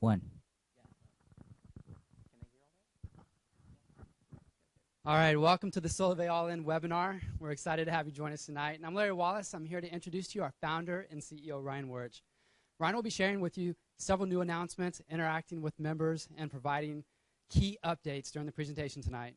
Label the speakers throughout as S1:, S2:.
S1: One.
S2: All right, welcome to the Solavei All-In webinar. We're excited to have you join us tonight. And I'm Larry Wallace. I'm here to introduce to you our founder and CEO, Ryan Wirch. Ryan will be sharing with you several new announcements, interacting with members, and providing key updates during the presentation tonight.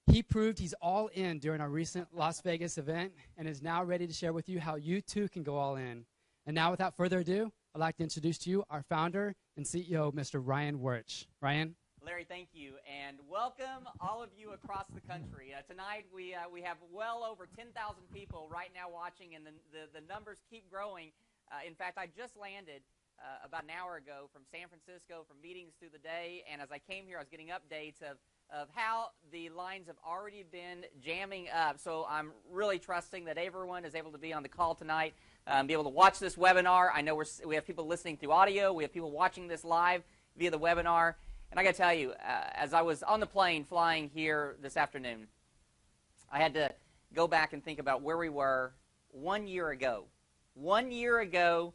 S2: He proved he's all in during our recent Las Vegas event and is now ready to share with you how you too can go all in. And now, without further ado, I'd like to introduce to you our founder and CEO, Mr. Ryan Wirch. Ryan?
S3: Larry, thank you, and welcome all of you across the country. Tonight we have well over 10,000 people right now watching, and the numbers keep growing. In fact, I just landed about an hour ago from San Francisco from meetings through the day, and as I came here, I was getting updates of how the lines have already been jamming up. So I'm really trusting that everyone is able to be on the call tonight, be able to watch this webinar. I know we have people listening through audio. We have people watching this live via the webinar. And I got to tell you, as I was on the plane flying here this afternoon, I had to go back and think about where we were 1 year ago. 1 year ago,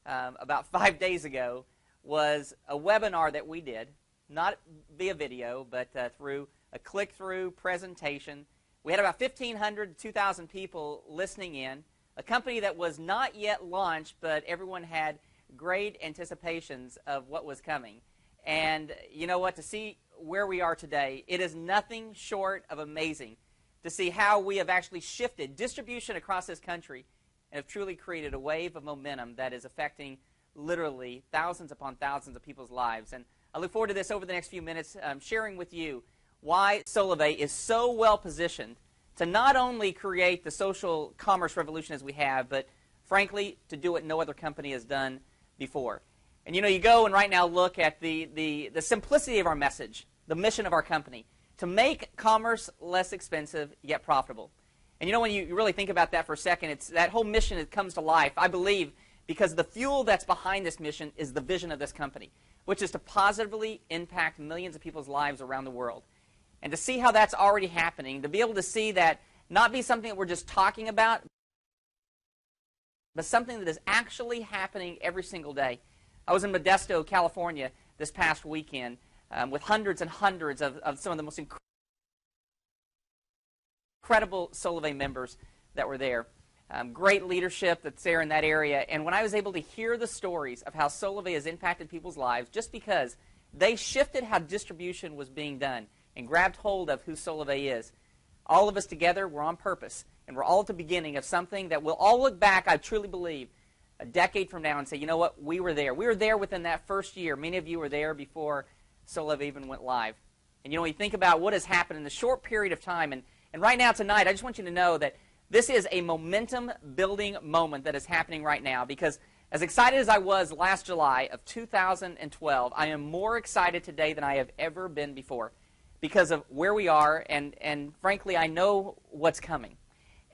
S3: about 5 days ago, was a webinar that we did, not via video, but through a click-through presentation. We had about 1,500 to 2,000 people listening in, a company that was not yet launched, but everyone had great anticipations of what was coming. And you know what, to see where we are today, it is nothing short of amazing to see how we have actually shifted distribution across this country and have truly created a wave of momentum that is affecting literally thousands upon thousands of people's lives. And I look forward to this over the next few minutes, sharing with you why Solavei is so well positioned to not only create the social commerce revolution as we have, but frankly, to do what no other company has done before. And you know, you go and right now look at the simplicity of our message, the mission of our company, to make commerce less expensive yet profitable. And you know, when you really think about that for a second, it's that whole mission that comes to life, I believe, because the fuel that's behind this mission is the vision of this company, which is to positively impact millions of people's lives around the world. And to see how that's already happening, to be able to see that not be something that we're just talking about, but something that is actually happening every single day. I was in Modesto, California this past weekend with hundreds and hundreds of some of the most incredible Solavei members that were there. Great leadership that's there in that area. And when I was able to hear the stories of how Solavei has impacted people's lives just because they shifted how distribution was being done and grabbed hold of who Solavei is, all of us together, we're on purpose. And we're all at the beginning of something that we'll all look back, I truly believe, a decade from now and say, you know what, we were there. We were there within that first year. Many of you were there before Solavei even went live. And you know, when you think about what has happened in a short period of time, and right now tonight, I just want you to know that this is a momentum-building moment that is happening right now, because as excited as I was last July of 2012, I am more excited today than I have ever been before because of where we are, and frankly, I know what's coming.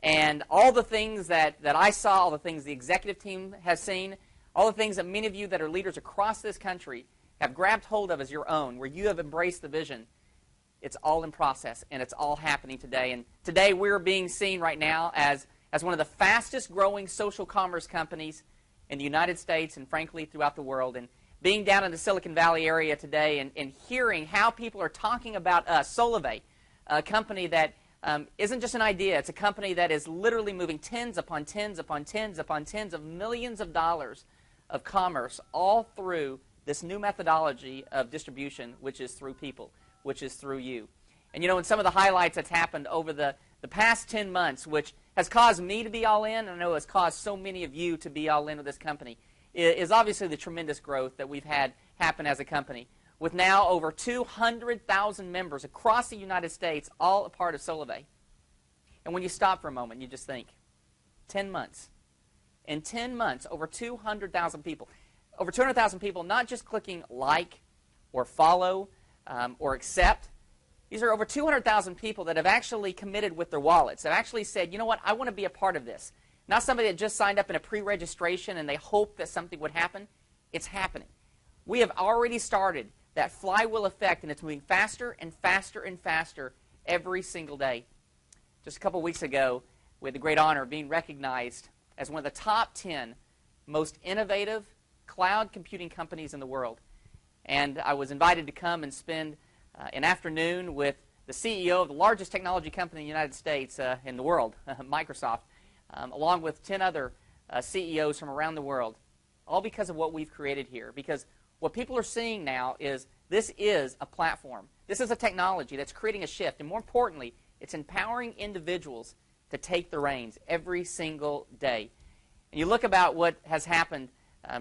S3: And all the things that I saw, all the things the executive team has seen, all the things that many of you that are leaders across this country have grabbed hold of as your own, where you have embraced the vision, it's all in process, and it's all happening today. And today we're being seen right now as one of the fastest growing social commerce companies in the United States and, frankly, throughout the world. And being down in the Silicon Valley area today and hearing how people are talking about us, Solavei, a company that isn't just an idea. It's a company that is literally moving tens upon tens upon tens upon tens of millions of dollars of commerce all through this new methodology of distribution, which is through people, which is through you. And you know, in some of the highlights that's happened over the past 10 months, which has caused me to be all in, and I know has caused so many of you to be all in with this company, is obviously the tremendous growth that we've had happen as a company, with now over 200,000 members across the United States, all a part of Solavei. And when you stop for a moment, you just think, 10 months. In 10 months, over 200,000 people. Over 200,000 people not just clicking like or follow or accept. These are over 200,000 people that have actually committed with their wallets, have actually said, you know what, I want to be a part of this. Not somebody that just signed up in a pre-registration and they hope that something would happen. It's happening. We have already started that flywheel effect, and it's moving faster and faster and faster every single day. Just a couple weeks ago, we had the great honor of being recognized as one of the top 10 most innovative cloud computing companies in the world. And I was invited to come and spend an afternoon with the CEO of the largest technology company in the United States, in the world, Microsoft, along with 10 other CEOs from around the world, all because of what we've created here. Because what people are seeing now is this is a platform. This is a technology that's creating a shift. And more importantly, it's empowering individuals to take the reins every single day. And you look about what has happened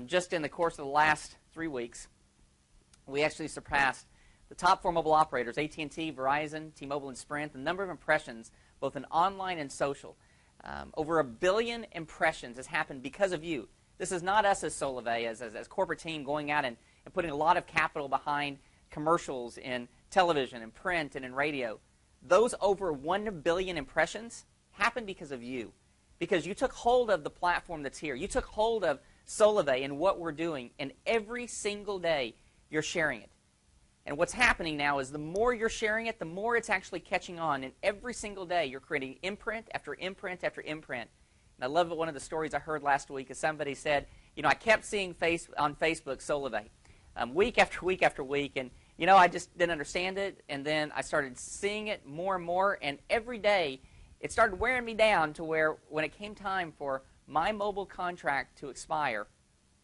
S3: just in the course of the last 3 weeks. We actually surpassed the top 4 mobile operators, AT&T, Verizon, T-Mobile, and Sprint. The number of impressions, both in online and social, over 1 billion impressions has happened because of you. This is not us as Solavei, as corporate team, going out and putting a lot of capital behind commercials in television and print and in radio. Those over 1 billion impressions happened because of you. Because you took hold of the platform that's here. You took hold of Solavei and what we're doing, and every single day you're sharing it. And what's happening now is the more you're sharing it, the more it's actually catching on. And every single day you're creating imprint after imprint after imprint. And I love one of the stories I heard last week is somebody said, I kept seeing on Facebook Solavei week after week after week. And, I just didn't understand it. And then I started seeing it more and more. And every day it started wearing me down to where when it came time for my mobile contract to expire,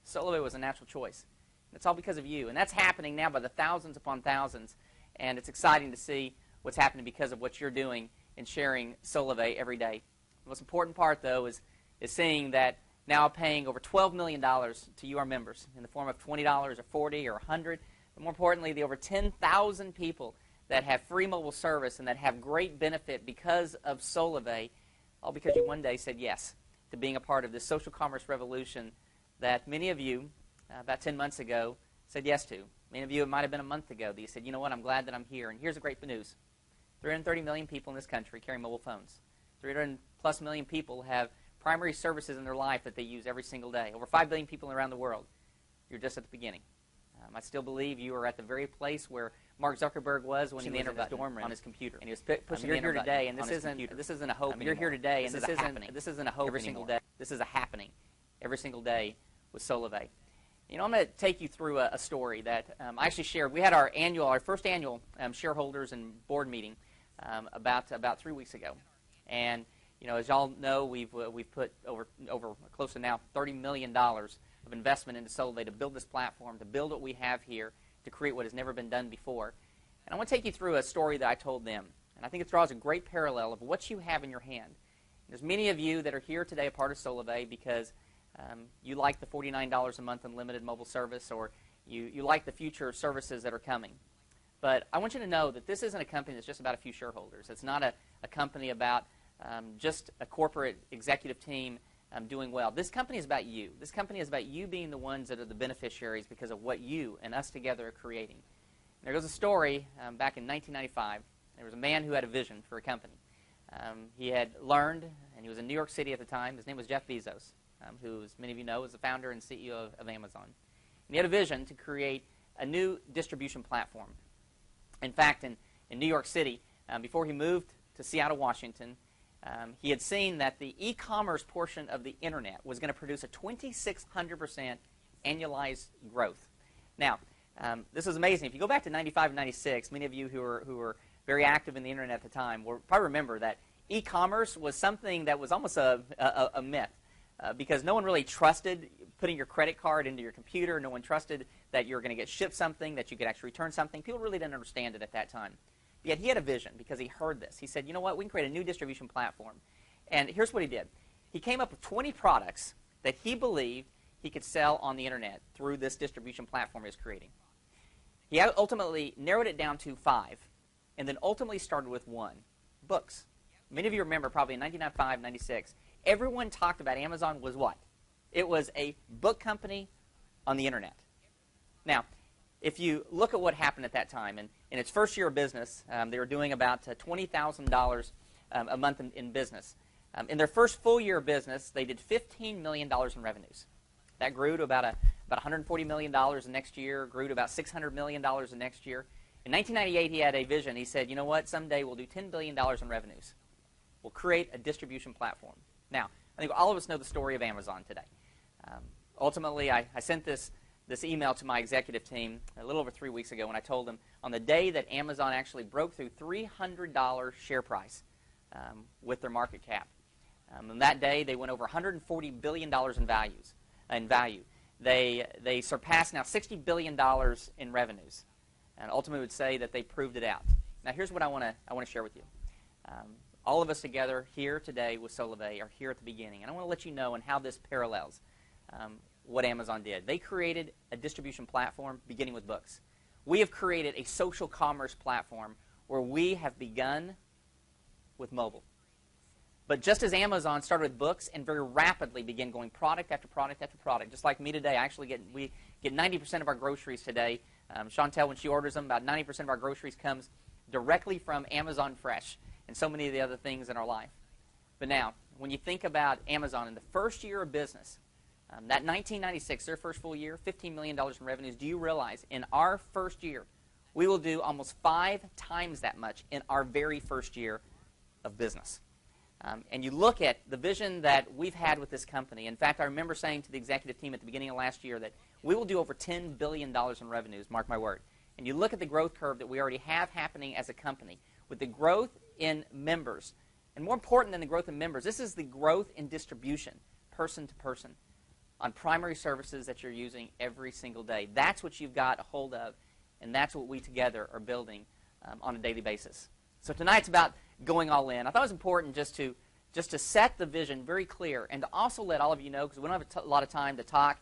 S3: Solavei was a natural choice. It's all because of you. And that's happening now by the thousands upon thousands. And it's exciting to see what's happening because of what you're doing in sharing Solavei every day. The most important part, though, is seeing that now paying over $12 million to you, our members, in the form of $20 or $40 or $100. But more importantly, the over 10,000 people that have free mobile service and that have great benefit because of Solavei, all because you one day said yes to being a part of this social commerce revolution that many of you, about 10 months ago, said yes to. Many of you, it might have been a month ago, that you said, you know what, I'm glad that I'm here. And here's the great news. 330 million people in this country carry mobile phones. 300+ million people have primary services in their life that they use every single day. Over 5 billion people around the world. You're just at the beginning. I still believe you are at the very place where Mark Zuckerberg was when he was in his dorm room on his computer. And he was pushing the enter button today, and this isn't a hope. You're here today, and this isn't a hope every single day. This is a happening every single day with Solavei. I'm going to take you through a story that I actually shared. We had our first annual shareholders and board meeting about 3 weeks ago, and as y'all know, we've put over close to now $30 million of investment into Solavei to build this platform, to build what we have here, to create what has never been done before. And I want to take you through a story that I told them, and I think it draws a great parallel of what you have in your hand. There's many of you that are here today a part of Solavei because you like the $49 a month unlimited mobile service, or you like the future services that are coming. But I want you to know that this isn't a company that's just about a few shareholders. It's not a company about just a corporate executive team doing well. This company is about you. This company is about you being the ones that are the beneficiaries because of what you and us together are creating. And there goes a story back in 1995. There was a man who had a vision for a company. He had learned, and he was in New York City at the time. His name was Jeff Bezos, who, as many of you know, is the founder and CEO of Amazon. And he had a vision to create a new distribution platform. In fact, in New York City, before he moved to Seattle, Washington, he had seen that the e-commerce portion of the internet was going to produce a 2,600% annualized growth. Now, this is amazing. If you go back to 95 and 96, many of you who were very active in the internet at the time will probably remember that e-commerce was something that was almost a myth because no one really trusted putting your credit card into your computer. No one trusted that you were going to get shipped something, that you could actually return something. People really didn't understand it at that time. Yet he had a vision because he heard this. He said, you know what, we can create a new distribution platform. And here's what he did. He came up with 20 products that he believed he could sell on the internet through this distribution platform he was creating. He ultimately narrowed it down to 5, and then ultimately started with 1, books. Many of you remember probably in 1995, 96, everyone talked about Amazon was what? It was a book company on the internet. Now, if you look at what happened at that time, and in its first year of business, they were doing about $20,000 a month in business. In their first full year of business, they did $15 million in revenues. That grew to about $140 million the next year, grew to about $600 million the next year. In 1998, he had a vision. He said, you know what, someday we'll do $10 billion in revenues. We'll create a distribution platform. Now, I think all of us know the story of Amazon today. Ultimately, I sent this this email to my executive team a little over 3 weeks ago when I told them on the day that Amazon actually broke through $300 share price with their market cap. On that day, they went over $140 billion in value. They surpassed now $60 billion in revenues. And ultimately would say that they proved it out. Now here's what I want to share with you. All of us together here today with Solavei are here at the beginning. And I want to let you know and how this parallels what Amazon did. They created a distribution platform beginning with books. We have created a social commerce platform where we have begun with mobile. But just as Amazon started with books and very rapidly began going product after product after product, just like me today, we get 90% of our groceries today. Chantel, when she orders them, about 90% of our groceries comes directly from Amazon Fresh and so many of the other things in our life. But now, when you think about Amazon in the first year of business, that 1996, their first full year, $15 million in revenues, do you realize in our first year, we will do almost 5 times that much in our very first year of business? And you look at the vision that we've had with this company. In fact, I remember saying to the executive team at the beginning of last year that we will do over $10 billion in revenues, mark my word. And you look at the growth curve that we already have happening as a company with the growth in members. And more important than the growth in members, this is the growth in distribution, person to person, on primary services that you're using every single day. That's what you've got a hold of, and that's what we together are building on a daily basis. So tonight's about going all in. I thought it was important just to set the vision very clear and to also let all of you know, because we don't have a lot of time to talk.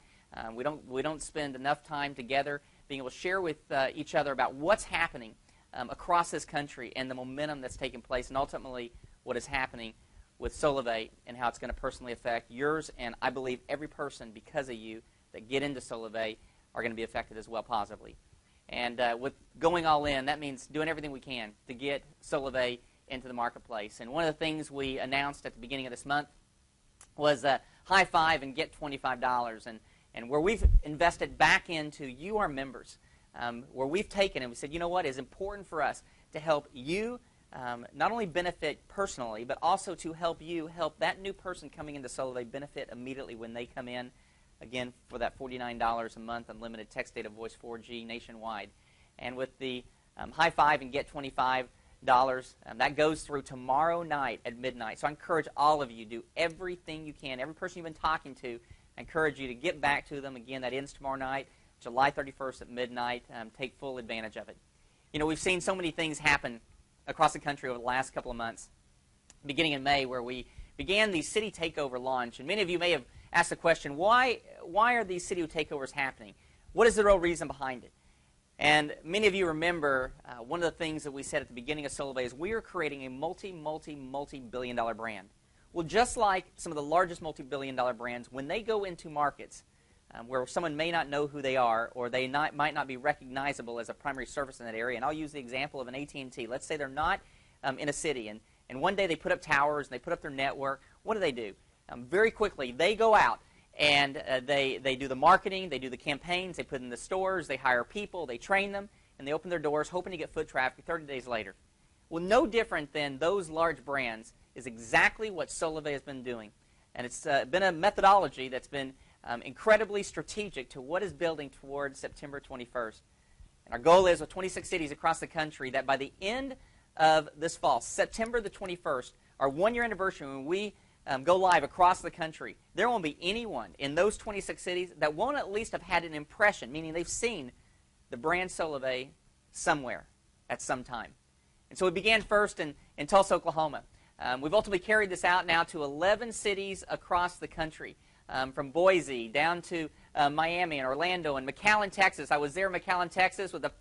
S3: We don't spend enough time together being able to share with each other about what's happening across this country and the momentum that's taking place, and ultimately what is happening with Solavei and how it's going to personally affect yours, and I believe every person because of you that get into Solavei are going to be affected as well positively. And with going all in, that means doing everything we can to get Solavei into the marketplace. And one of the things we announced at the beginning of this month was high five and get $25, and where we've invested back into you, our members, where we've taken and we said, you know what, it's important for us to help you not only benefit personally, but also to help you help that new person coming into Solavei benefit immediately when they come in, again, for that $49 a month unlimited text, data, voice, 4G nationwide. And with the high five and get $25, that goes through tomorrow night at midnight. So I encourage all of you to do everything you can. Every person you've been talking to, I encourage you to get back to them. Again, that ends tomorrow night, July 31st at midnight. Take full advantage of it. You know, we've seen so many things happen across the country over the last couple of months, beginning in May, where we began the city takeover launch. And many of you may have asked the question, why are these city takeovers happening? What is the real reason behind it? And many of you remember one of the things that we said at the beginning of Solavei is we are creating a multi-billion-dollar brand. Well, just like some of the largest multi-billion-dollar brands, when they go into markets where someone may not know who they are or they might not be recognizable as a primary service in that area, and I'll use the example of an AT&T. Let's say they're not in a city, and one day they put up towers and they put up their network. What do? Very quickly, they go out and they do the marketing, they do the campaigns, they put in the stores, they hire people, they train them, and they open their doors hoping to get foot traffic 30 days later. Well, no different than those large brands is exactly what Solavei has been doing. And it's been a methodology that's been incredibly strategic to what is building towards September 21st. And our goal is with 26 cities across the country that by the end of this fall, September the 21st, our one-year anniversary when we go live across the country, there won't be anyone in those 26 cities that won't at least have had an impression, meaning they've seen the brand Solavei somewhere at some time. And so we began first in Tulsa, Oklahoma. We've ultimately carried this out now to 11 cities across the country, from Boise down to Miami and Orlando and McAllen, Texas. I was there in McAllen, Texas with a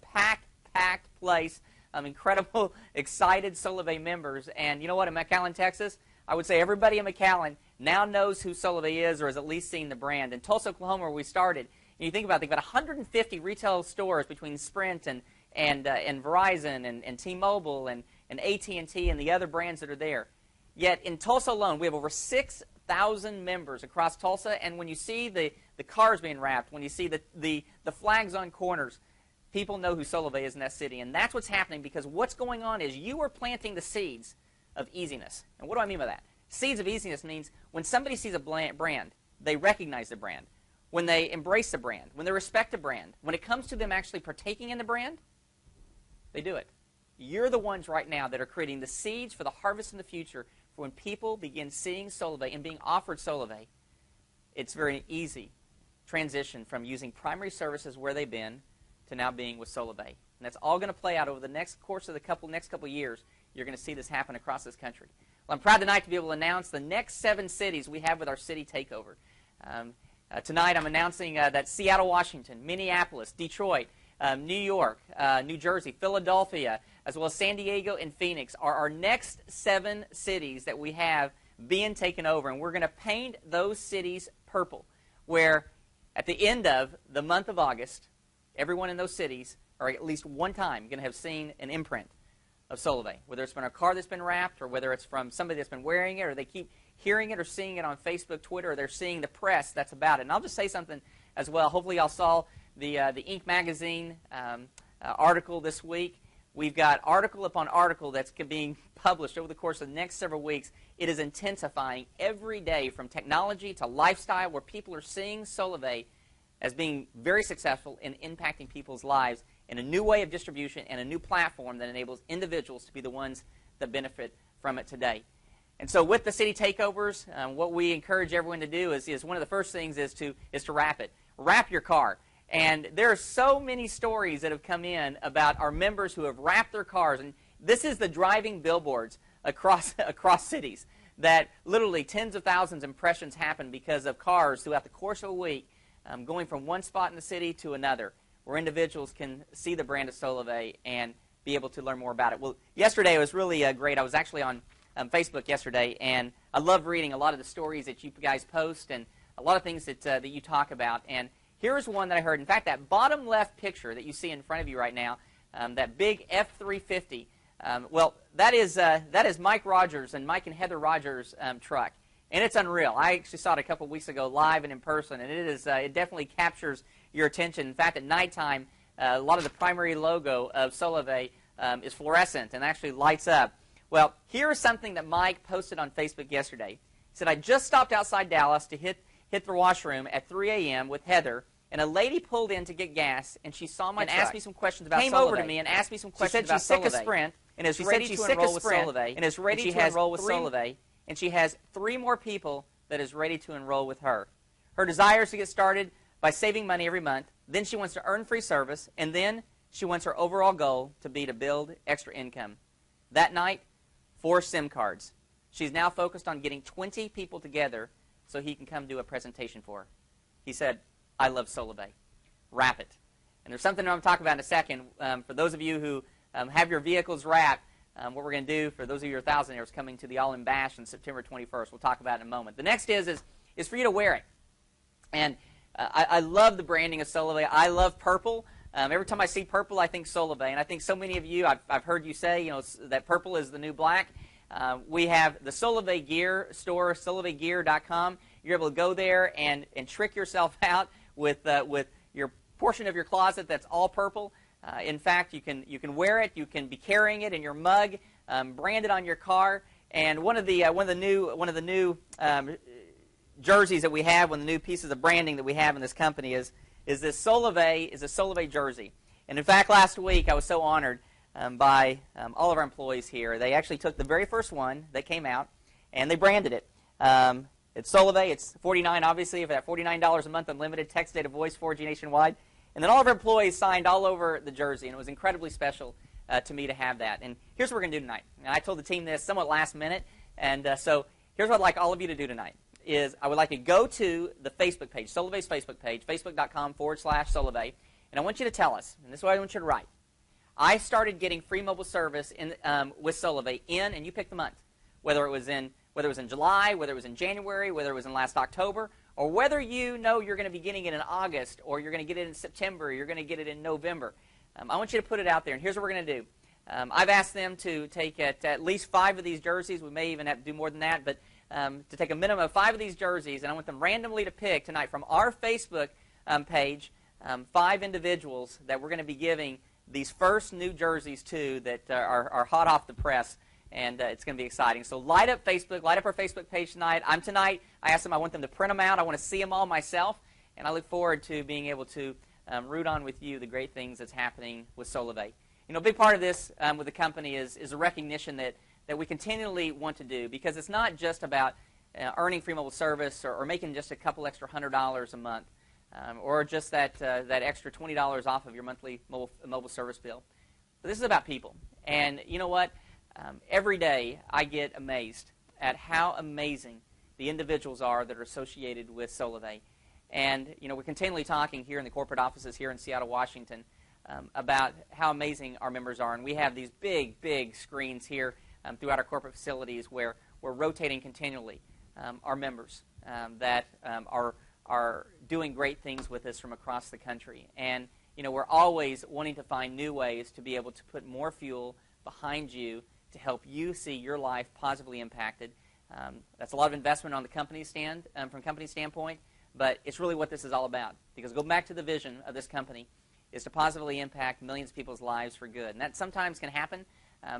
S3: packed place, incredible, excited Solavei members. And you know what, in McAllen, Texas, I would say everybody in McAllen now knows who Solavei is or has at least seen the brand. In Tulsa, Oklahoma, where we started, and you think about it, they've got 150 retail stores between Sprint and Verizon and T-Mobile and AT&T and the other brands that are there. Yet in Tulsa alone, we have over 6,000 members across Tulsa, and when you see the cars being wrapped, when you see the flags on corners, people know who Solavei is in that city. And that's what's happening, because what's going on is you are planting the seeds of easiness. And what do I mean by that? Seeds of easiness means when somebody sees a brand, they recognize the brand. when they embrace the brand, when they respect the brand, when it comes to them actually partaking in the brand, they do it. You're the ones right now that are creating the seeds for the harvest in the future for when people begin seeing Solavei and being offered Solavei. It's very easy transition from using primary services where they've been to now being with Solavei. And that's all going to play out over the next course of the next couple of years. You're going to see this happen across this country. Well, I'm proud tonight to be able to announce the next 7 cities we have with our city takeover. Tonight I'm announcing that Seattle, Washington, Minneapolis, Detroit, New York, New Jersey, Philadelphia, as well as San Diego and Phoenix are our next 7 cities that we have being taken over. And we're going to paint those cities purple, where at the end of the month of August, everyone in those cities, or at least one time, going to have seen an imprint of Solavei, whether it's been a car that's been wrapped, or whether it's from somebody that's been wearing it, or they keep hearing it or seeing it on Facebook, Twitter, or they're seeing the press that's about it. And I'll just say something as well. Hopefully y'all saw the Inc. magazine article this week. We've got article upon article that's being published over the course of the next several weeks. It is intensifying every day, from technology to lifestyle, where people are seeing Solavei as being very successful in impacting people's lives in a new way of distribution and a new platform that enables individuals to be the ones that benefit from it today. And so with the city takeovers, what we encourage everyone to do is one of the first things is to wrap it. Wrap your car. And there are so many stories that have come in about our members who have wrapped their cars. And this is the driving billboards across cities, that literally tens of thousands of impressions happen because of cars throughout the course of a week going from one spot in the city to another, where individuals can see the brand of Solavei and be able to learn more about it. Well, yesterday it was really great. I was actually on Facebook yesterday, and I love reading a lot of the stories that you guys post and a lot of things that you talk about. And here's one that I heard. In fact, that bottom left picture that you see in front of you right now, that big F-350, well, that is Mike Rogers and Mike and Heather Rogers' truck. And it's unreal. I actually saw it a couple weeks ago live and in person, and it definitely captures your attention. In fact, at nighttime, a lot of the primary logo of Solavei is fluorescent and actually lights up. Well, here's something that Mike posted on Facebook yesterday. He said, I just stopped outside Dallas to hit the washroom at 3 a.m. with Heather, and a lady pulled in to get gas, and she saw my truck. And asked me some questions about Solavei. Came over to me and asked me some questions about Solavei. She said she's sick of Sprint, and is ready to enroll with Solavei, and is ready to enroll with Solavei, and she has 3 more people that is ready to enroll with her. Her desire is to get started by saving money every month. Then she wants to earn free service, and then she wants her overall goal to be to build extra income. That night, 4 SIM cards. She's now focused on getting 20 people together so he can come do a presentation for her. He said, I love Solavei. Wrap it. And there's something I'm going to talk about in a second. For those of you who have your vehicles wrapped, what we're going to do for those of you who are thousandaires coming to the All-In Bash on September 21st. We'll talk about it in a moment. The next is for you to wear it. And I love the branding of Solavei. I love purple. Every time I see purple, I think Solavei. And I think so many of you, I've heard you say, that purple is the new black. We have the Solavei Gear store, solaveigear.com. You're able to go there and trick yourself out with your portion of your closet that's all purple. In fact, you can wear it. You can be carrying it in your mug, branded on your car. And one of the new jerseys that we have, one of the new pieces of branding that we have in this company is this Solavei jersey. And in fact, last week I was so honored by all of our employees here. They actually took the very first one that came out and they branded it. It's Solavei. It's $49, obviously, for that $49 a month unlimited text, data, voice, 4G nationwide. And then all of our employees signed all over the jersey, and it was incredibly special to me to have that. And here's what we're going to do tonight. And I told the team this somewhat last minute, and so here's what I'd like all of you to do tonight. I would like to go to the Facebook page, Solavei's Facebook page, facebook.com/Solavei, and I want you to tell us, and this is what I want you to write. I started getting free mobile service with Solavei and you pick the month, whether it was in July, whether it was in January, whether it was in last October, or whether you know you're going to be getting it in August, or you're going to get it in September, or you're going to get it in November. I want you to put it out there, and here's what we're going to do. I've asked them to take at least 5 of these jerseys. We may even have to do more than that, but to take a minimum of 5 of these jerseys, and I want them randomly to pick tonight from our Facebook page 5 individuals that we're going to be giving these first new jerseys to that are hot off the press. And it's going to be exciting. So light up Facebook, light up our Facebook page tonight. I asked them, I want them to print them out. I want to see them all myself. and I look forward to being able to root on with you the great things that's happening with Solavei. You know, a big part of this with the company is a recognition that we continually want to do, because it's not just about earning free mobile service or making just a couple extra $100 a month, or just that extra $20 off of your monthly mobile service bill. But this is about people. And you know what? Every day I get amazed at how amazing the individuals are that are associated with Solavei. And you know, we're continually talking here in the corporate offices here in Seattle, Washington, about how amazing our members are. And we have these big screens here throughout our corporate facilities where we're rotating continually our members that are doing great things with us from across the country. And you know, we're always wanting to find new ways to be able to put more fuel behind you to help you see your life positively impacted. That's a lot of investment on the company from company standpoint, but it's really what this is all about. Because go back to the vision of this company is to positively impact millions of people's lives for good. And that sometimes can happen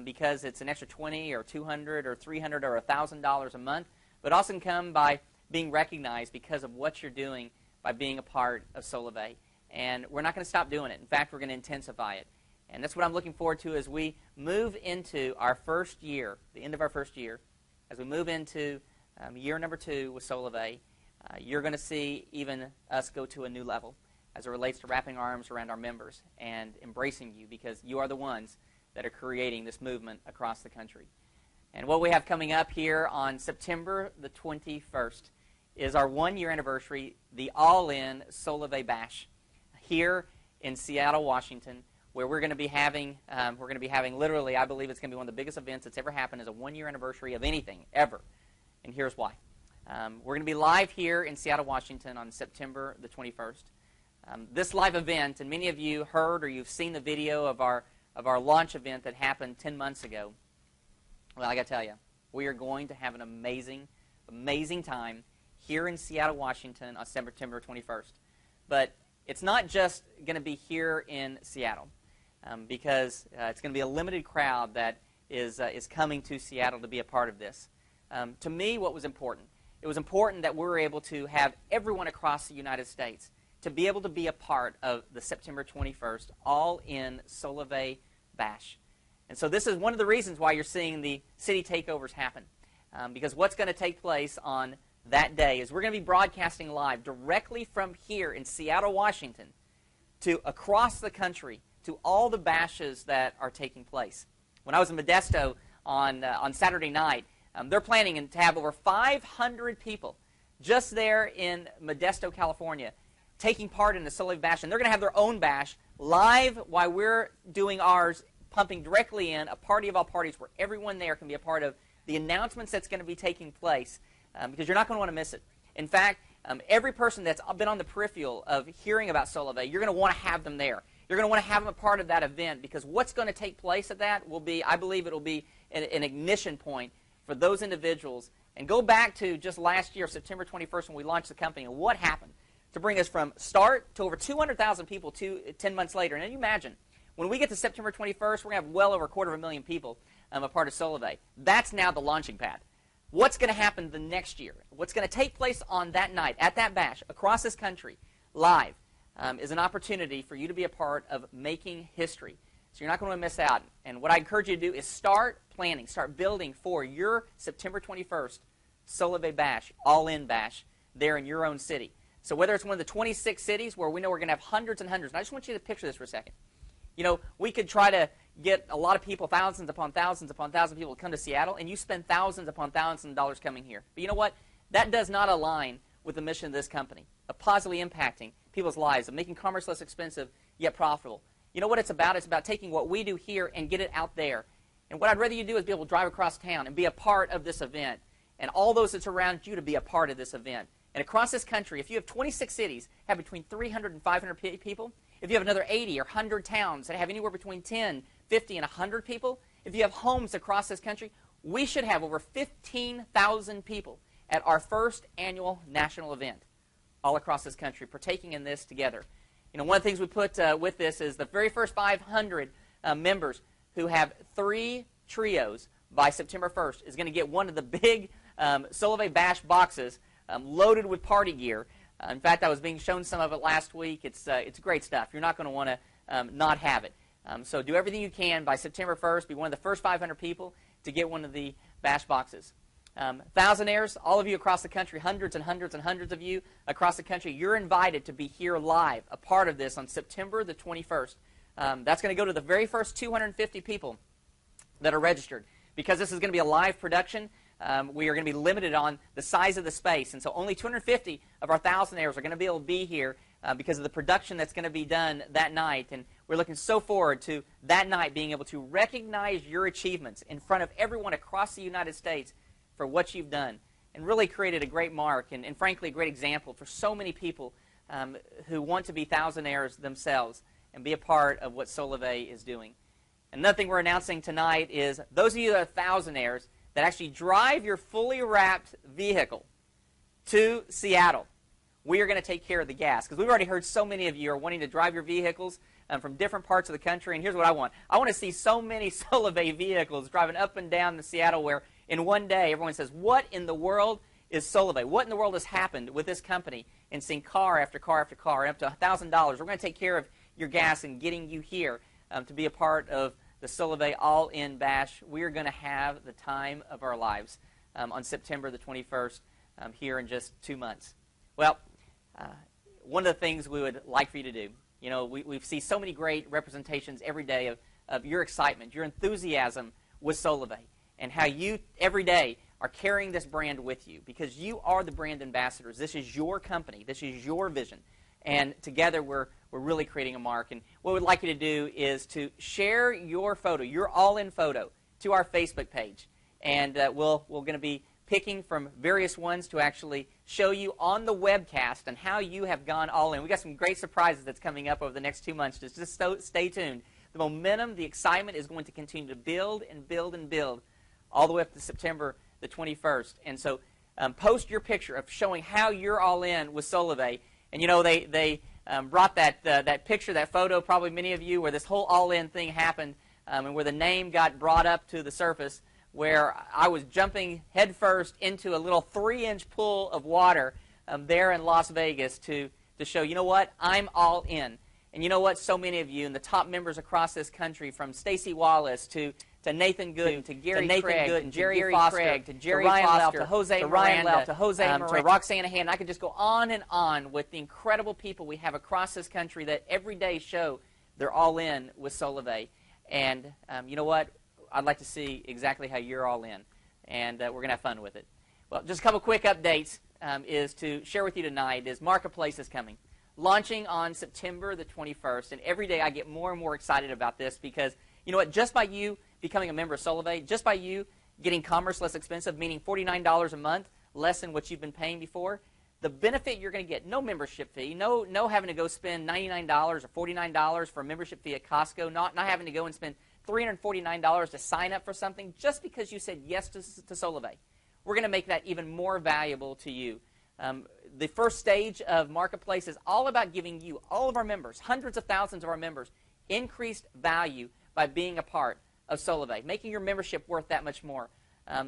S3: because it's an extra $20 or $200 or $300 or $1,000 a month, but also can come by being recognized because of what you're doing by being a part of Solavei. And we're not going to stop doing it. In fact, we're going to intensify it. And that's what I'm looking forward to as we move into our first year, the end of our first year. As we move into year number 2 with Solavei, you're going to see even us go to a new level as it relates to wrapping our arms around our members and embracing you, because you are the ones that are creating this movement across the country. And what we have coming up here on September the 21st is our 1-year anniversary, the all-in Solavei Bash here in Seattle, Washington, where we're going to be having literally, I believe it's going to be one of the biggest events that's ever happened as a 1-year anniversary of anything, ever. And here's why. We're going to be live here in Seattle, Washington on September the 21st. This live event, and many of you heard or you've seen the video of our launch event that happened 10 months ago. Well, I got to tell you, we are going to have an amazing time here in Seattle, Washington on September 21st. But it's not just going to be here in Seattle, because it's going to be a limited crowd that is coming to Seattle to be a part of this. To me, what was important? It was important that we were able to have everyone across the United States to be able to be a part of the September 21st all-in Solavei Bash. And so this is one of the reasons why you're seeing the city takeovers happen, because what's going to take place on that day is we're going to be broadcasting live directly from here in Seattle, Washington, to across the country, to all the bashes that are taking place. When I was in Modesto on Saturday night, they're planning to have over 500 people just there in Modesto, California, taking part in the Solavei Bash. And they're going to have their own bash live while we're doing ours, pumping directly in a party of all parties where everyone there can be a part of the announcements that's going to be taking place, because you're not going to want to miss it. In fact, every person that's been on the peripheral of hearing about Solavei, you're going to want to have them there. You're going to want to have them a part of that event, because what's going to take place at that will be, I believe it will be an ignition point for those individuals. And go back to just last year, September 21st, when we launched the company, and what happened to bring us from start to over 200,000 people 10 months later. And then you imagine, when we get to September 21st, we're going to have well over 250,000 people a part of Solavei. That's now the launching pad. What's going to happen the next year? What's going to take place on that night, at that bash, across this country, live, is an opportunity for you to be a part of making history. So you're not going to miss out. And what I encourage you to do is start planning, start building for your September 21st Solavei Bash, all-in bash, there in your own city. So whether it's one of the 26 cities where we know we're going to have hundreds and hundreds, and I just want you to picture this for a second. You know, we could try to get a lot of people, thousands upon thousands of people to come to Seattle, and you spend thousands upon thousands of dollars coming here. But you know what? That does not align with the mission of this company, of positively impacting people's lives, of making commerce less expensive yet profitable. You know what it's about? It's about taking what we do here and get it out there. And what I'd rather you do is be able to drive across town and be a part of this event, and all those that surround you to be a part of this event. And across this country, if you have 26 cities have between 300 and 500 people, if you have another 80 or 100 towns that have anywhere between 10, 50, and 100 people, if you have homes across this country, we should have over 15,000 people at our first annual national event all across this country, partaking in this together. You know, one of the things we put with this is the very first 500 members who have 3 trios by September 1st is going to get one of the big Solavei Bash boxes loaded with party gear In fact, I was being shown some of it last week. It's great stuff. You're not going to want to not have it. So do everything you can by September 1st. Be one of the first 500 people to get one of the bash boxes. Thousandaires, all of you across the country, hundreds and hundreds and hundreds of you across the country, you're invited to be here live, a part of this on September the 21st. That's going to go to the very first 250 people that are registered. Because this is going to be a live production, we are going to be limited on the size of the space. And so only 250 of our thousandaires are going to be able to be here because of the production that's going to be done that night. And we're looking so forward to that night being able to recognize your achievements in front of everyone across the United States for what you've done, and really created a great mark and frankly, a great example for so many people who want to be thousandaires themselves and be a part of what Solavei is doing. Another thing we're announcing tonight is those of you that are thousandaires that actually drive your fully wrapped vehicle to Seattle, we are going to take care of the gas. Because we've already heard so many of you are wanting to drive your vehicles from different parts of the country. And here's what I want. I want to see so many Solavei vehicles driving up and down the Seattle where in one day everyone says, what in the world is Solavei? What in the world has happened with this company? And seeing car after car after car, and up to $1,000. We're going to take care of your gas and getting you here to be a part of the Solavei All-In Bash. We are going to have the time of our lives on September the 21st here in just 2 months. Well, one of the things we would like for you to do, you know, we see so many great representations every day of your excitement, your enthusiasm with Solavei, and how you every day are carrying this brand with you because you are the brand ambassadors. This is your company. This is your vision. And together we're really creating a mark. And what we'd like you to do is to share your photo, your all-in photo, to our Facebook page. And we're going to be picking from various ones to actually show you on the webcast and how you have gone all in. We've got some great surprises that's coming up over the next 2 months. Just stay tuned. The momentum, the excitement is going to continue to build and build and build all the way up to September the 21st. And so post your picture of showing how you're all in with Solavei. And, you know, they brought that picture, that photo, probably many of you, where this whole all-in thing happened and where the name got brought up to the surface, where I was jumping headfirst into a little 3-inch pool of water there in Las Vegas to show, you know what, I'm all in. And you know what, so many of you and the top members across this country, from Stacy Wallace to Nathan Gooden, to Gary Craig, to Jerry Foster, to Ryan Lau, to Jose Miranda, to Roxanne Hand. I could just go on and on with the incredible people we have across this country that every day show they're all in with Solavei. And you know what? I'd like to see exactly how you're all in. And we're going to have fun with it. Well, just a couple quick updates is to share with you tonight is Marketplace is coming. Launching on September the 21st. And every day I get more and more excited about this because, you know what, just by you becoming a member of Solavei, just by you getting commerce less expensive, meaning $49 a month, less than what you've been paying before, the benefit you're going to get, no membership fee, no having to go spend $99 or $49 for a membership fee at Costco, not having to go and spend $349 to sign up for something just because you said yes to Solavei. We're going to make that even more valuable to you. The first stage of Marketplace is all about giving you, all of our members, hundreds of thousands of our members, increased value by being a part of Solavei, making your membership worth that much more.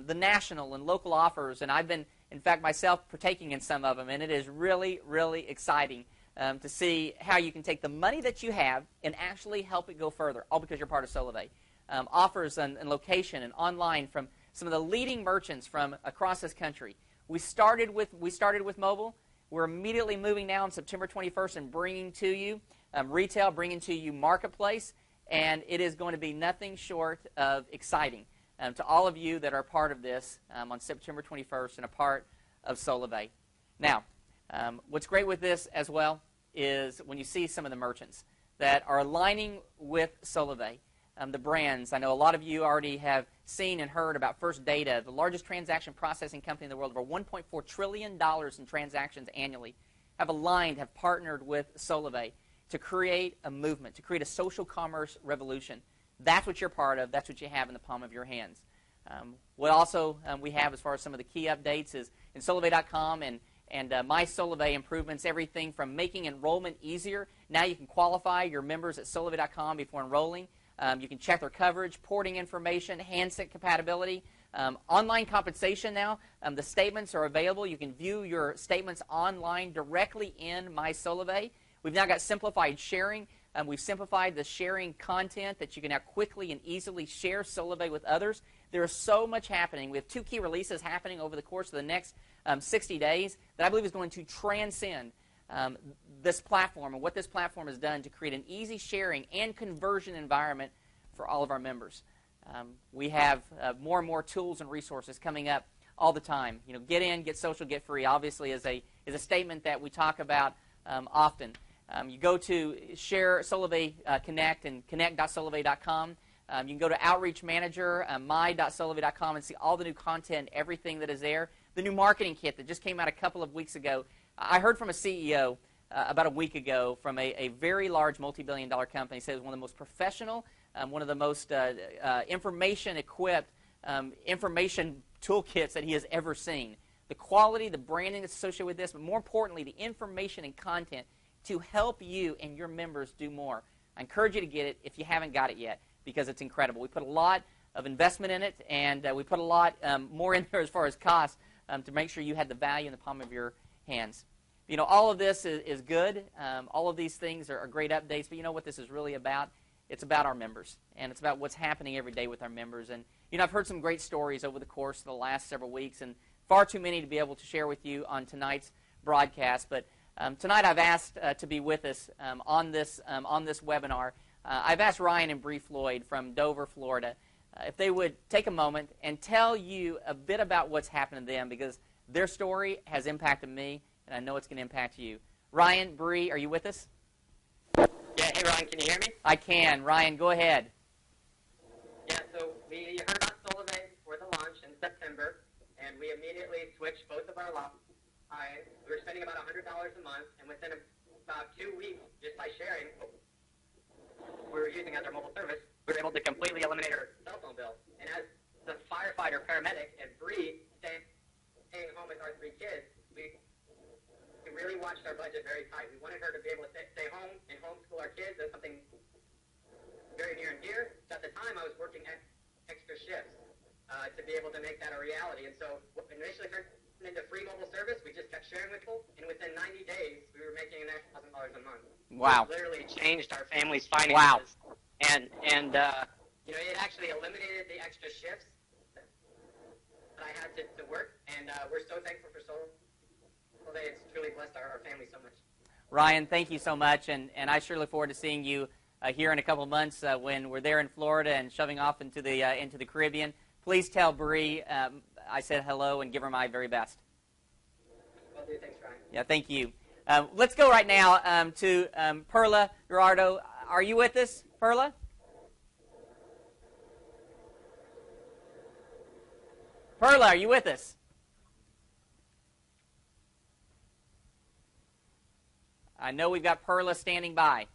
S3: The national and local offers, and I've been, in fact, myself partaking in some of them, and it is really, really exciting to see how you can take the money that you have and actually help it go further, all because you're part of Solavei. Offers and location and online from some of the leading merchants from across this country. We started with mobile. We're immediately moving now on September 21st and bringing to you retail, bringing to you Marketplace, and it is going to be nothing short of exciting to all of you that are part of this on September 21st and a part of Solavei. Now, what's great with this as well is when you see some of the merchants that are aligning with Solavei, the brands. I know a lot of you already have seen and heard about First Data, the largest transaction processing company in the world, over $1.4 trillion in transactions annually, have aligned, have partnered with Solavei to create a movement, to create a social commerce revolution. That's what you're part of. That's what you have in the palm of your hands. What also we have as far as some of the key updates is in Solavei.com and My Solavei improvements, everything from making enrollment easier. Now you can qualify your members at Solavei.com before enrolling. You can check their coverage, porting information, handset compatibility. Online compensation now. The statements are available. You can view your statements online directly in My Solavei. We've now got simplified sharing. We've simplified the sharing content that you can now quickly and easily share Solavei with others. There is so much happening. We have 2 key releases happening over the course of the next 60 days that I believe is going to transcend this platform and what this platform has done to create an easy sharing and conversion environment for all of our members. We have more and more tools and resources coming up all the time. You know, get in, get social, get free. Obviously, is a statement that we talk about often. You go to share Solavei Connect and connect.solavei.com. You can go to Outreach Manager, my.solavei.com, and see all the new content, everything that is there. The new marketing kit that just came out a couple of weeks ago. I heard from a CEO about a week ago from a very large multi-billion-dollar company. He said it was one of the most professional, one of the most information-equipped information toolkits that he has ever seen. The quality, the branding that's associated with this, but more importantly, the information and content to help you and your members do more. I encourage you to get it if you haven't got it yet, because it's incredible. We put a lot of investment in it, and we put a lot more in there as far as cost to make sure you had the value in the palm of your hands. You know, all of this is good. All of these things are great updates, but you know what this is really about? It's about our members, and it's about what's happening every day with our members. And, you know, I've heard some great stories over the course of the last several weeks, and far too many to be able to share with you on tonight's broadcast. But tonight I've asked to be with us on this webinar. I've asked Ryan and Bree Floyd from Dover, Florida, if they would take a moment and tell you a bit about what's happened to them, because their story has impacted me, and I know it's going to impact you. Ryan, Bree, are you with us?
S1: Yeah, hey Ryan, can you hear me?
S3: I can. Ryan, go ahead.
S1: Yeah, so we heard about Solavei for the launch in September, and we immediately switched both of our lives. We were spending about $100 a month, and within about 2 weeks, just by sharing, we were using as our mobile service, we were able to completely eliminate our cell phone bill. And as the firefighter, paramedic, and Bree staying home with our 3 kids, we really watched our budget very tight. We wanted her to be able to stay home and homeschool our kids. That's something very near and dear. So at the time, I was working extra shifts to be able to make that a reality. And so initially turned into free mobile service. We just kept sharing with people, and within 90 days, we were making an extra $1,000 a month.
S3: Wow!
S1: It literally changed our family's finances.
S3: Wow!
S1: And you know, it actually eliminated the extra shifts that I had to work. And we're so thankful for Solavei. It's truly blessed our family so much.
S3: Ryan, thank you so much, and I sure look forward to seeing you here in a couple of months when we're there in Florida and shoving off into the Caribbean. Please tell Bree I said hello and give her my very best.
S1: Will do. Thanks, Ryan.
S3: Yeah, thank you. Let's go right now to Perla Gerardo. Are you with us, Perla? Perla, are you with us? I know we've got Perla standing by.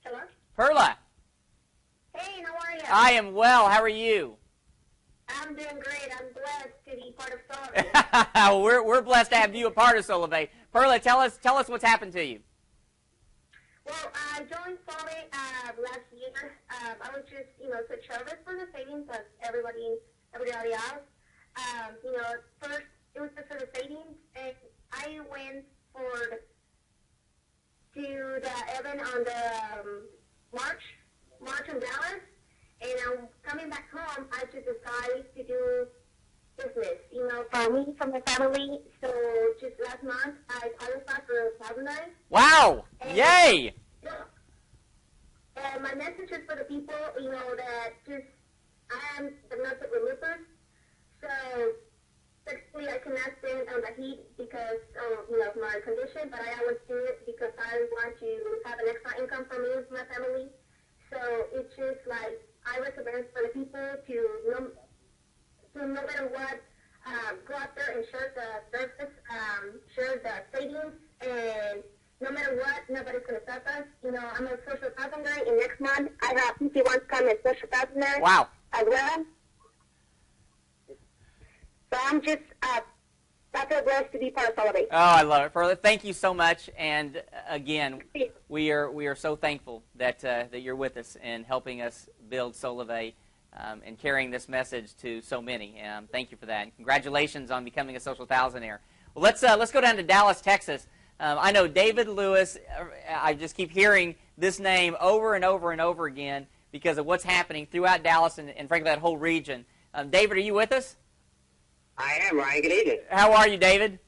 S4: Hello?
S3: Perla.
S4: Hey, how are you?
S3: I am well. How are you?
S4: I'm doing great. I'm blessed to be part of Solavei.
S3: we're blessed to have you a part of Solavei. Perla, tell us what's happened to you.
S4: Well, I joined Solavei last year. I was just, switch over for the savings as everybody else. First it was just for the savings, and I went to the event on the March in Dallas, and I'm coming back home. I just decided to do business, for me, for my family. So just last month, I qualified for $1,000.
S3: Wow! Yay!
S4: And my message is for the people, that just, I am diagnosed with lupus. So basically, I cannot stand on the heat because of my condition, but I always do it because I want to have an extra income for me and my family. So it's just like, I recommend for the people to no matter what, go out there and share the service, share the savings, and no matter what, nobody's going to stop us. I'm a social passenger, and next month I have 51 come as social passenger.
S3: Wow.
S4: As well. So I'm just I feel blessed to be part of Solavei.
S3: Oh, I love it. Perla, thank you so much. And again, we are so thankful that that you're with us and helping us build Solavei and carrying this message to so many. Thank you for that. And congratulations on becoming a social thousandaire. Well, let's go down to Dallas, Texas. I know David Lewis. I just keep hearing this name over and over and over again because of what's happening throughout Dallas and frankly that whole region. David, are you with us?
S5: I am, Ryan. Good evening.
S3: How are you, David?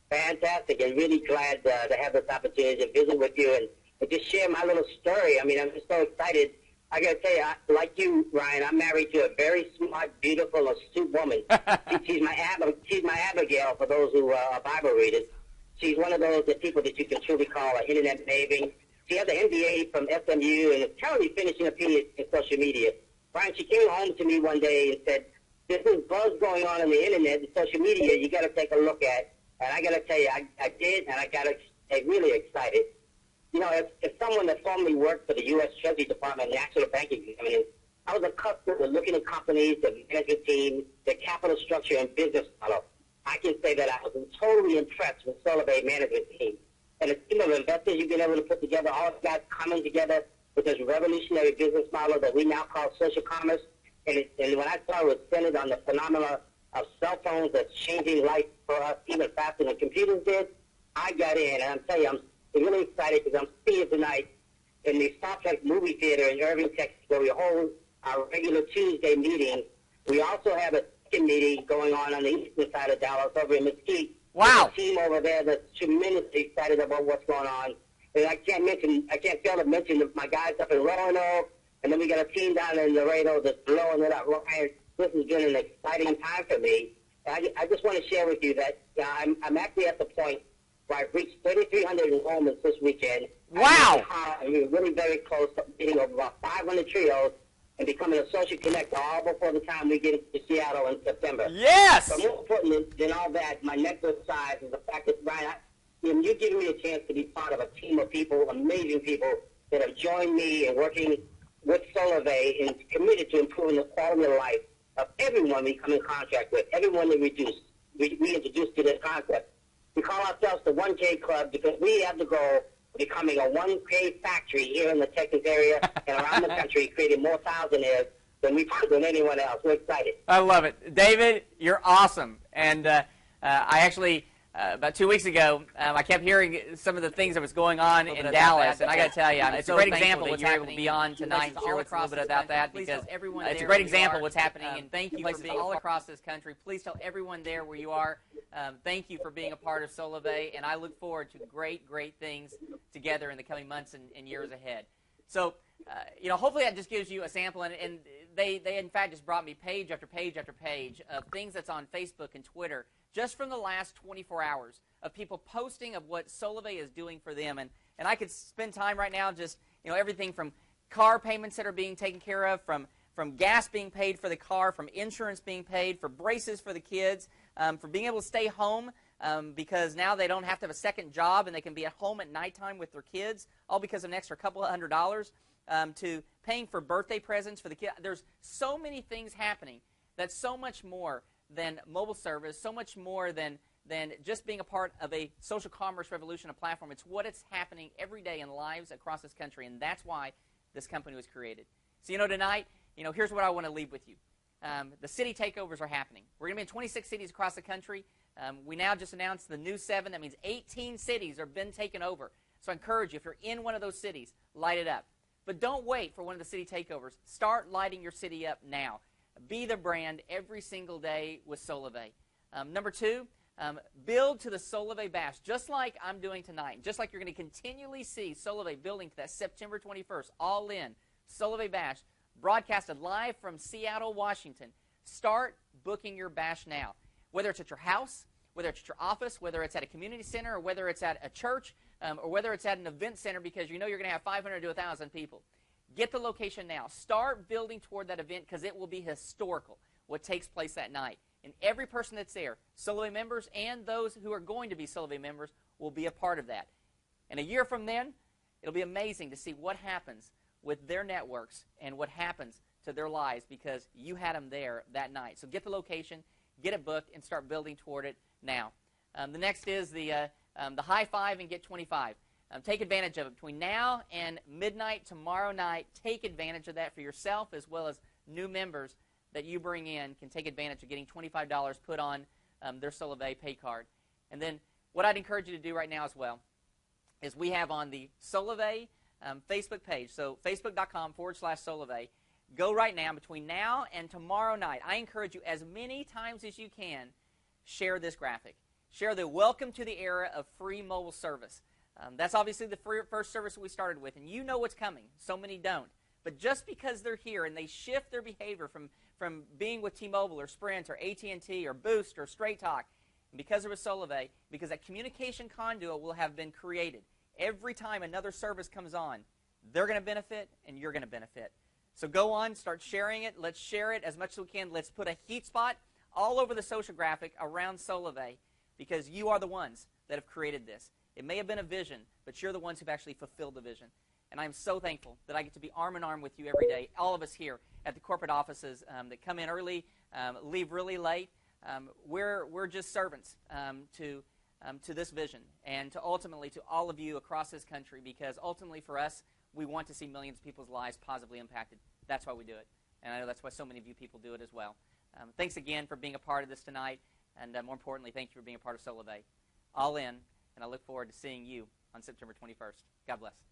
S5: Fantastic, and really glad to have this opportunity to visit with you and just share my little story. I mean, I'm just so excited. I got to tell you, like you, Ryan, I'm married to a very smart, beautiful, astute woman. She's my Abigail, for those who are Bible readers. She's one of those people that you can truly call an internet maven. She has an MBA from SMU and is currently finishing a PhD in social media. Ryan, she came home to me one day and said, "There's this buzz going on the internet and social media you got to take a look at." And I got to tell you, I did, and I got really excited. You know, as someone that formerly worked for the U.S. Treasury Department National Banking Examiner, I was accustomed to looking at companies, the management team, their capital structure, and business model. I can say that I was totally impressed with Solavei management team. And the team of investors you've been able to put together, all of guys coming together with this revolutionary business model that we now call social commerce. And when I saw it was centered on the phenomena of cell phones that's changing life for us even faster than computers did, I got in. And I'm telling you, I'm really excited because I'm seeing tonight in the Star Trek movie theater in Irving, Texas, where we hold our regular Tuesday meeting. We also have a second meeting going on the eastern side of Dallas over in Mesquite.
S3: Wow.
S5: There's a team over there that's tremendously excited about what's going on. And I can't fail to mention my guys up in Roanoke, and then we got a team down in Laredo that's blowing it up. Ryan, this has been an exciting time for me. And I just want to share with you that I'm actually at the point where I've reached 3,300 enrollments this weekend.
S3: Wow.
S5: We're really very close to getting over about 500 trios and becoming a social connector all before the time we get to Seattle in September.
S3: Yes!
S5: But more important than all that, my next size is the fact that, Ryan, you're giving me a chance to be part of a team of people, amazing people, that have joined me in working with Solavei and committed to improving the quality of life of everyone we come in contact with, everyone that we introduce to this concept. We call ourselves the 1K Club because we have the goal of becoming a 1K factory here in the Texas area and around the country, creating more thousandaires than anyone else. We're excited.
S3: I love it. David, you're awesome. And I actually, about 2 weeks ago, I kept hearing some of the things that was going on in Dallas, and I got to tell you, it's a great example of what's happening beyond tonight and share with us a little bit about that because it's a great example of what's happening, and thank you for being all across this country. Please tell everyone there where you are. Thank you for being a part of Solavei, and I look forward to great, great things together in the coming months and years ahead. So, hopefully that just gives you a sample, and they in fact just brought me page after page after page of things that's on Facebook and Twitter just from the last 24 hours of people posting of what Solavei is doing for them. And I could spend time right now just, everything from car payments that are being taken care of, from gas being paid for the car, from insurance being paid, for braces for the kids, for being able to stay home because now they don't have to have a second job and they can be at home at nighttime with their kids, all because of an extra couple of $100s, to paying for birthday presents for the kids. There's so many things happening that's so much more than mobile service, so much more than just being a part of a social commerce revolution, a platform. It's what is happening every day in lives across this country, and that's why this company was created. So, tonight, here's what I want to leave with you. The city takeovers are happening. We're going to be in 26 cities across the country. We now just announced the new 7. That means 18 cities have been taken over. So I encourage you, if you're in one of those cities, light it up. But don't wait for one of the city takeovers. Start lighting your city up now. Be the brand every single day with Solavei. Number 2, build to the Solavei Bash, just like I'm doing tonight. Just like you're going to continually see Solavei building to that September 21st, all in, Solavei Bash, broadcasted live from Seattle, Washington. Start booking your bash now. Whether it's at your house, whether it's at your office, whether it's at a community center, or whether it's at a church, or whether it's at an event center because you're going to have 500 to 1,000 people. Get the location now. Start building toward that event because it will be historical, what takes place that night. And every person that's there, Solavei members and those who are going to be Solavei members, will be a part of that. And a year from then, it'll be amazing to see what happens with their networks and what happens to their lives because you had them there that night. So get the location, get it booked, and start building toward it now. The next is the high five and get 25. Take advantage of it. Between now and midnight tomorrow night, take advantage of that for yourself as well as new members that you bring in can take advantage of getting $25 put on their Solavei pay card. And then what I'd encourage you to do right now as well is we have on the Solavei Facebook page, so facebook.com/Solavei. Go right now. Between now and tomorrow night, I encourage you as many times as you can, share this graphic. Share the welcome to the era of free mobile service. That's obviously the first service we started with, and you know what's coming. So many don't. But just because they're here and they shift their behavior from being with T-Mobile or Sprint or AT&T or Boost or Straight Talk, and because they're with Solavei, because that communication conduit will have been created. Every time another service comes on, they're going to benefit and you're going to benefit. So go on, start sharing it. Let's share it as much as we can. Let's put a heat spot all over the social graphic around Solavei because you are the ones that have created this. It may have been a vision, but you're the ones who've actually fulfilled the vision. And I'm so thankful that I get to be arm in arm with you every day, all of us here at the corporate offices that come in early, leave really late. We're just servants to this vision and to ultimately to all of you across this country because ultimately for us, we want to see millions of people's lives positively impacted. That's why we do it. And I know that's why so many of you people do it as well. Thanks again for being a part of this tonight. And more importantly, thank you for being a part of Solavei. All in, and I look forward to seeing you on September 21st. God bless.